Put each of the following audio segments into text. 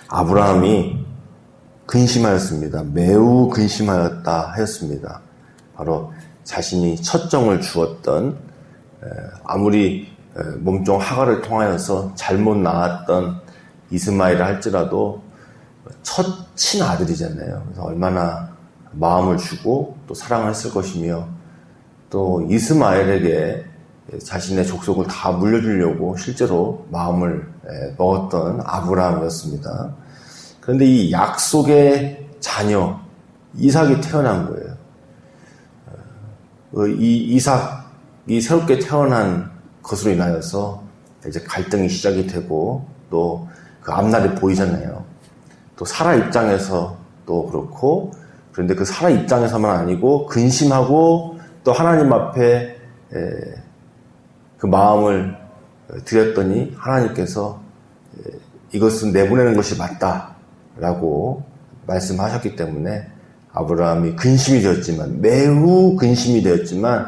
아브라함이 근심하였습니다. 매우 근심하였다 하였습니다. 바로 자신이 첫 정을 주었던, 아무리 몸종 하갈을 통하여서 잘못 낳았던 이스마엘을 할지라도 첫 친아들이잖아요. 그래서 얼마나 마음을 주고 또 사랑을 했을 것이며, 또 이스마엘에게 자신의 족속을 다 물려주려고 실제로 마음을 먹었던 아브라함이었습니다. 그런데 이 약속의 자녀 이삭이 태어난 거예요. 이 이삭이 새롭게 태어난 것으로 인하여서 이제 갈등이 시작이 되고, 또 그 앞날이 보이잖아요. 또 사라 입장에서 또 그렇고, 그런데 그 사라 입장에서만 아니고 근심하고 또 하나님 앞에 그 마음을 드렸더니 하나님께서 이것은 내보내는 것이 맞다라고 말씀하셨기 때문에 아브라함이 근심이 되었지만, 매우 근심이 되었지만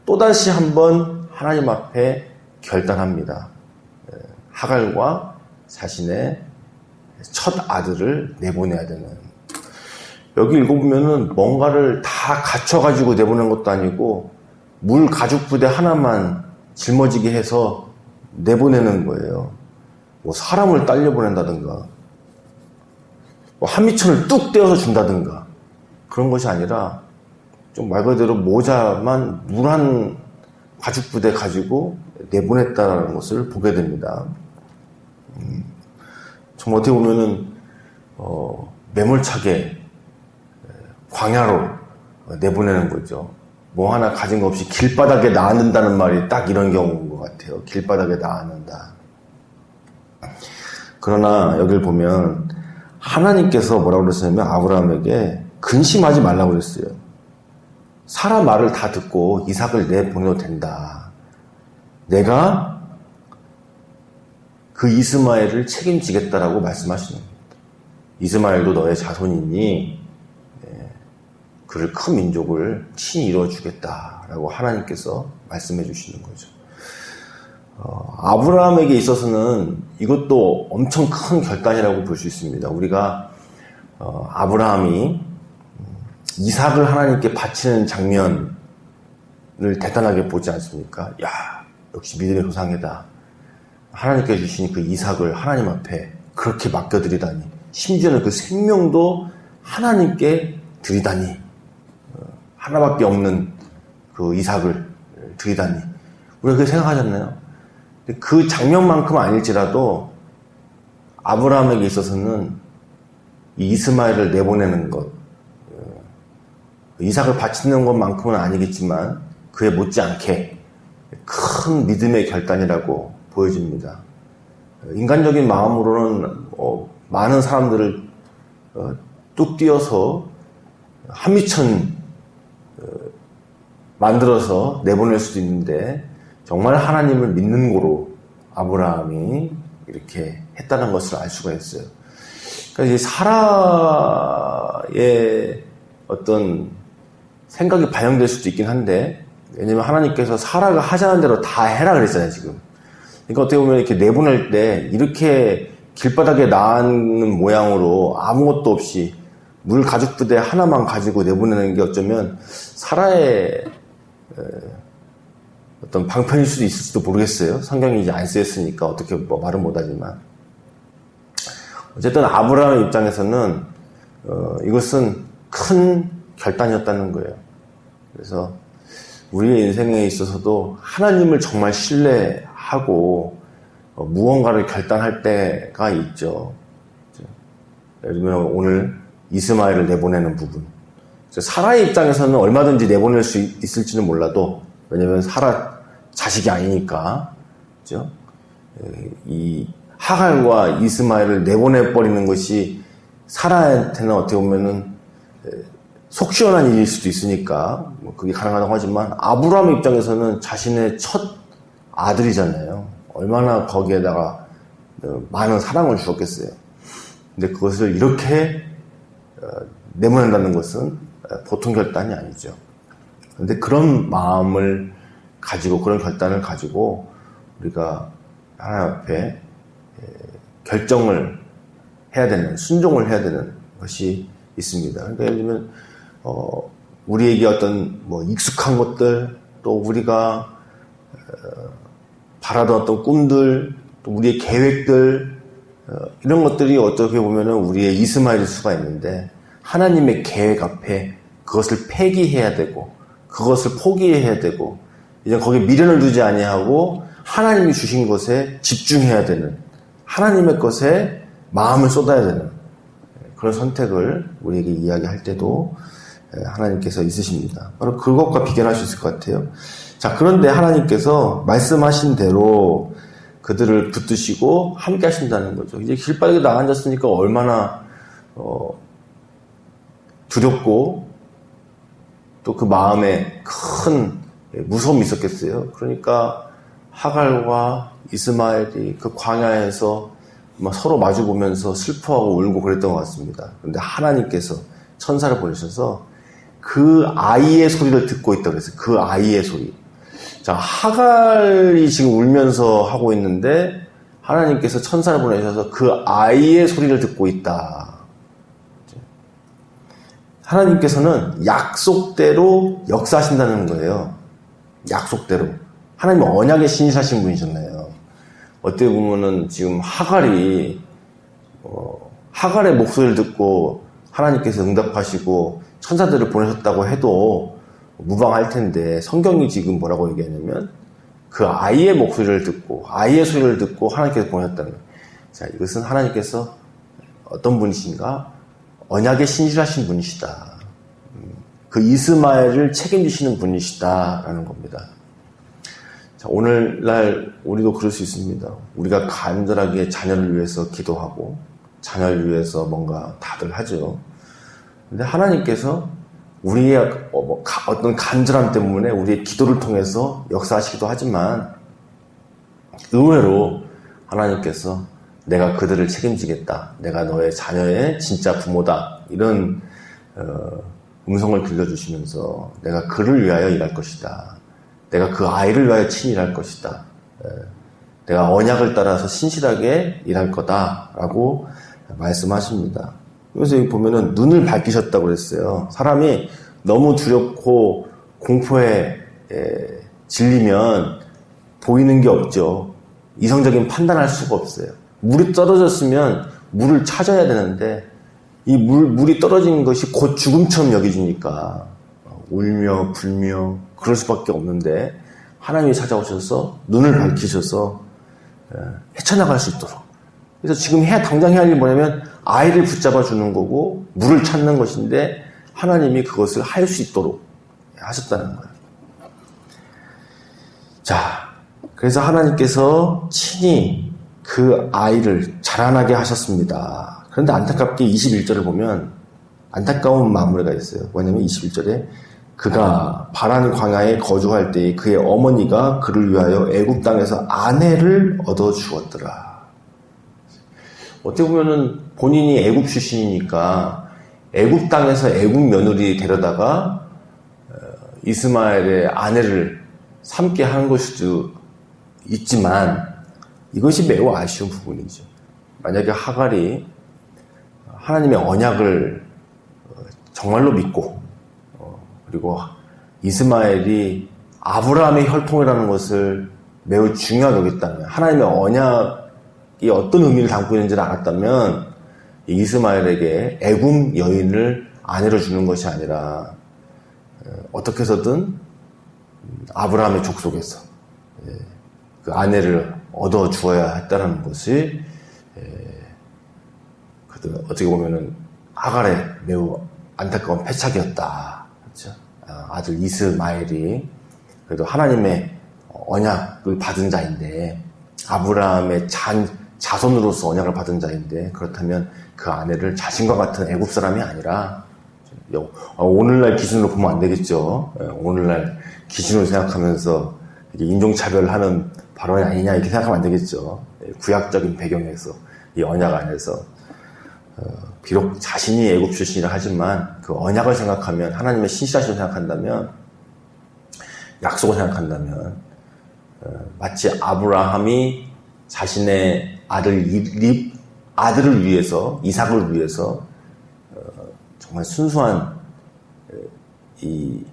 또다시 한번 하나님 앞에 결단합니다. 하갈과 자신의 첫 아들을 내보내야 되는. 여기 읽어보면은 뭔가를 다 갖춰가지고 내보낸 것도 아니고 물 가죽 부대 하나만 짊어지게 해서 내보내는 거예요. 뭐 사람을 딸려 보낸다든가, 뭐 한미천을 뚝 떼어서 준다든가 그런 것이 아니라 좀 말 그대로 모자만 물 한 가죽 부대 가지고 내보냈다는 것을 보게 됩니다. 정말 어떻게 보면은 매몰차게 광야로 내보내는 거죠. 뭐 하나 가진 거 없이 길바닥에 낳는다는 말이 딱 이런 경우인 것 같아요. 길바닥에 낳는다. 그러나 여기를 보면 하나님께서 뭐라고 그랬냐면 아브라함에게 근심하지 말라고 그랬어요. 사라 말을 다 듣고 이삭을 내보내도 된다. 내가 그 이스마엘을 책임지겠다라고 말씀하시는 겁니다. 이스마엘도 너의 자손이니 그를 큰 민족을 친히 이루어주겠다라고 하나님께서 말씀해 주시는 거죠. 아브라함에게 있어서는 이것도 엄청 큰 결단이라고 볼 수 있습니다. 우리가 아브라함이 이삭을 하나님께 바치는 장면을 대단하게 보지 않습니까? 야, 역시 믿음의 조상이다. 하나님께 주신 그 이삭을 하나님 앞에 그렇게 맡겨드리다니, 심지어는 그 생명도 하나님께 드리다니, 하나밖에 없는 그 이삭을 드리다니, 우리가 그렇게 생각하잖아요. 근데 그 장면만큼 아닐지라도 아브라함에게 있어서는 이 이스마엘을 내보내는 것, 이삭을 바치는 것만큼은 아니겠지만 그에 못지않게 큰 믿음의 결단이라고 보여집니다. 인간적인 마음으로는 많은 사람들을 뚝 띄어서 한미천 만들어서 내보낼 수도 있는데, 정말 하나님을 믿는 거로 아브라함이 이렇게 했다는 것을 알 수가 있어요. 그러니까 이제 사라의 어떤 생각이 반영될 수도 있긴 한데, 왜냐면 하나님께서 사라가 하자는 대로 다 해라 그랬잖아요, 지금. 그러니까 어떻게 보면 이렇게 내보낼 때 이렇게 길바닥에 나는 모양으로 아무것도 없이 물 가죽 부대 하나만 가지고 내보내는 게 어쩌면 사라의 어떤 방편일 수도 있을지도 모르겠어요. 성경이 이제 안 쓰였으니까 어떻게 뭐 말은 못하지만, 어쨌든 아브라함의 입장에서는 이것은 큰 결단이었다는 거예요. 그래서 우리의 인생에 있어서도 하나님을 정말 신뢰하고 무언가를 결단할 때가 있죠. 예를 들면 오늘 이스마엘을 내보내는 부분, 사라의 입장에서는 얼마든지 내보낼 수 있을지는 몰라도, 왜냐면 사라 자식이 아니니까, 그죠? 이 하갈과 이스마엘을 내보내버리는 것이 사라한테는 어떻게 보면은 속 시원한 일일 수도 있으니까 그게 가능하다고 하지만, 아브라함의 입장에서는 자신의 첫 아들이잖아요. 얼마나 거기에다가 많은 사랑을 주었겠어요. 근데 그것을 이렇게 내보낸다는 것은 보통 결단이 아니죠. 그런데 그런 마음을 가지고, 그런 결단을 가지고 우리가 하나님 앞에 결정을 해야 되는, 순종을 해야 되는 것이 있습니다. 그러니까 예를 들면 우리에게 어떤 익숙한 것들, 또 우리가 바라던 어떤 꿈들, 또 우리의 계획들, 이런 것들이 어떻게 보면은 우리의 이스마엘일 수가 있는데, 하나님의 계획 앞에 그것을 폐기해야 되고, 그것을 포기해야 되고, 이제 거기에 미련을 두지 아니하고 하나님이 주신 것에 집중해야 되는, 하나님의 것에 마음을 쏟아야 되는 그런 선택을 우리에게 이야기할 때도 하나님께서 있으십니다. 바로 그것과 비견할 수 있을 것 같아요. 자, 그런데 하나님께서 말씀하신 대로 그들을 붙드시고 함께 하신다는 거죠. 이제 길바닥에 나앉았으니까 얼마나 두렵고 또 그 마음에 큰 무서움이 있었겠어요. 그러니까 하갈과 이스마엘이 그 광야에서 서로 마주보면서 슬퍼하고 울고 그랬던 것 같습니다. 그런데 하나님께서 천사를 보내셔서 그 아이의 소리를 듣고 있다고 그랬어요. 그 아이의 소리. 자, 하갈이 지금 울면서 하고 있는데 하나님께서 천사를 보내셔서 그 아이의 소리를 듣고 있다. 하나님께서는 약속대로 역사하신다는 거예요. 약속대로. 하나님은 언약의 신실하신 분이셨나요? 어떻게 보면은 지금 하갈의 목소리를 듣고 하나님께서 응답하시고 천사들을 보내셨다고 해도 무방할 텐데, 성경이 지금 뭐라고 얘기하냐면 그 아이의 목소리를 듣고, 아이의 소리를 듣고 하나님께서 보내셨다는 거예요. 자, 이것은 하나님께서 어떤 분이신가? 언약에 신실하신 분이시다. 그 이스마엘을 책임지시는 분이시다라는 겁니다. 자, 오늘날 우리도 그럴 수 있습니다. 우리가 간절하게 자녀를 위해서 기도하고 자녀를 위해서 뭔가 다들 하죠. 근데 하나님께서 우리의 어떤 간절함 때문에 우리의 기도를 통해서 역사하시기도 하지만, 의외로 하나님께서 내가 그들을 책임지겠다, 내가 너의 자녀의 진짜 부모다, 이런 음성을 들려주시면서 내가 그를 위하여 일할 것이다, 내가 그 아이를 위하여 친히 일할 것이다, 내가 언약을 따라서 신실하게 일할 거다라고 말씀하십니다. 그래서 여기 보면은 눈을 밝히셨다고 그랬어요. 사람이 너무 두렵고 공포에 질리면 보이는 게 없죠. 이성적인 판단할 수가 없어요. 물이 떨어졌으면 물을 찾아야 되는데, 이 물이 떨어진 것이 곧 죽음처럼 여겨지니까 울며 불며 그럴 수밖에 없는데, 하나님이 찾아오셔서 눈을 밝히셔서 헤쳐나갈 수 있도록. 그래서 지금 당장 해야 할 일이 뭐냐면 아이를 붙잡아 주는 거고 물을 찾는 것인데, 하나님이 그것을 할 수 있도록 하셨다는 거예요. 자, 그래서 하나님께서 친히 그 아이를 자라나게 하셨습니다. 그런데 안타깝게 21절을 보면 안타까운 마무리가 있어요. 뭐냐면 21절에 그가 바란 광야에 거주할 때에 그의 어머니가 그를 위하여 애굽 땅에서 아내를 얻어 주었더라. 어떻게 보면은 본인이 애굽 출신이니까 애굽 땅에서 애굽 며느리 데려다가 이스마엘의 아내를 삼게 하는 것일 수도 있지만, 이것이 매우 아쉬운 부분이죠. 만약에 하갈이 하나님의 언약을 정말로 믿고, 그리고 이스마엘이 아브라함의 혈통이라는 것을 매우 중요하게 여겼다면, 하나님의 언약이 어떤 의미를 담고 있는지를 알았다면, 이스마엘에게 애굽 여인을 아내로 주는 것이 아니라 어떻게 해서든 아브라함의 족속에서 그 아내를 얻어 주어야 했다는 것이 어떻게 보면은 하갈의 매우 안타까운 패착이었다. 그렇죠? 아들 이스마엘이 그래도 하나님의 언약을 받은 자인데, 아브라함의 자손으로서 언약을 받은 자인데, 그렇다면 그 아내를 자신과 같은 애굽 사람이 아니라, 오늘날 기준으로 보면 안 되겠죠. 오늘날 기준으로 생각하면서 인종차별하는 발언이 아니냐 이렇게 생각하면 안 되겠죠. 구약적인 배경에서, 이 언약 안에서 비록 자신이 애굽 출신이라 하지만 그 언약을 생각하면, 하나님의 신실하심을 생각한다면, 약속을 생각한다면, 마치 아브라함이 자신의 아들 아들을 위해서, 이삭을 위해서 정말 순수한 이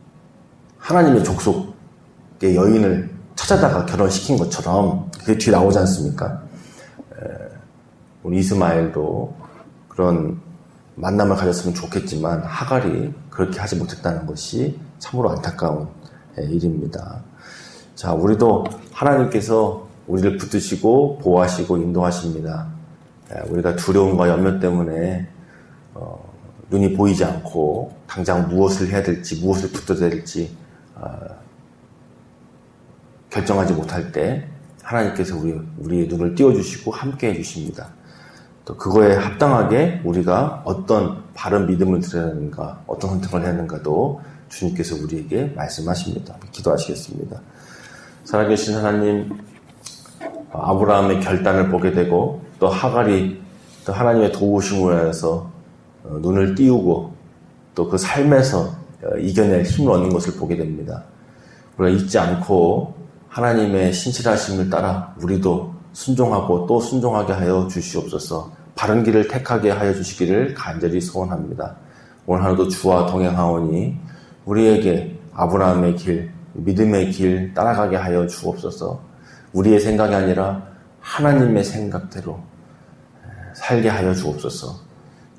하나님의 족속의 여인을 찾아다가 결혼시킨 것처럼 그게 뒤에 나오지 않습니까? 우리 이스마엘도 그런 만남을 가졌으면 좋겠지만 하갈이 그렇게 하지 못했다는 것이 참으로 안타까운 일입니다. 자, 우리도 하나님께서 우리를 붙드시고 보호하시고 인도하십니다. 우리가 두려움과 염려 때문에 눈이 보이지 않고 당장 무엇을 해야 될지, 무엇을 붙들어야 될지 결정하지 못할 때 하나님께서 우리의 눈을 띄워주시고 함께 해주십니다. 또 그거에 합당하게 우리가 어떤 바른 믿음을 드려야 하는가, 어떤 선택을 해야 하는가도 주님께서 우리에게 말씀하십니다. 기도하시겠습니다. 살아계신 하나님, 아브라함의 결단을 보게 되고 또 하갈이 또 하나님의 도우심을 하여서 눈을 띄우고 또 그 삶에서 이겨낼 힘을 얻는 것을 보게 됩니다. 우리가 잊지 않고 하나님의 신실하심을 따라 우리도 순종하고 또 순종하게 하여 주시옵소서. 바른 길을 택하게 하여 주시기를 간절히 소원합니다. 오늘 하루도 주와 동행하오니 우리에게 아브라함의 길, 믿음의 길 따라가게 하여 주옵소서. 우리의 생각이 아니라 하나님의 생각대로 살게 하여 주옵소서.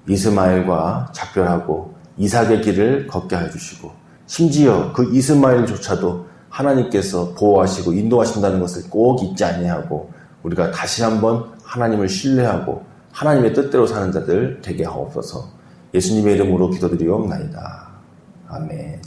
이스마엘과 작별하고 이삭의 길을 걷게 하여 주시고 심지어 그 이스마엘조차도 하나님께서 보호하시고 인도하신다는 것을 꼭 잊지 아니하고 우리가 다시 한번 하나님을 신뢰하고 하나님의 뜻대로 사는 자들 되게 하옵소서. 예수님의 이름으로 기도드리옵나이다. 아멘.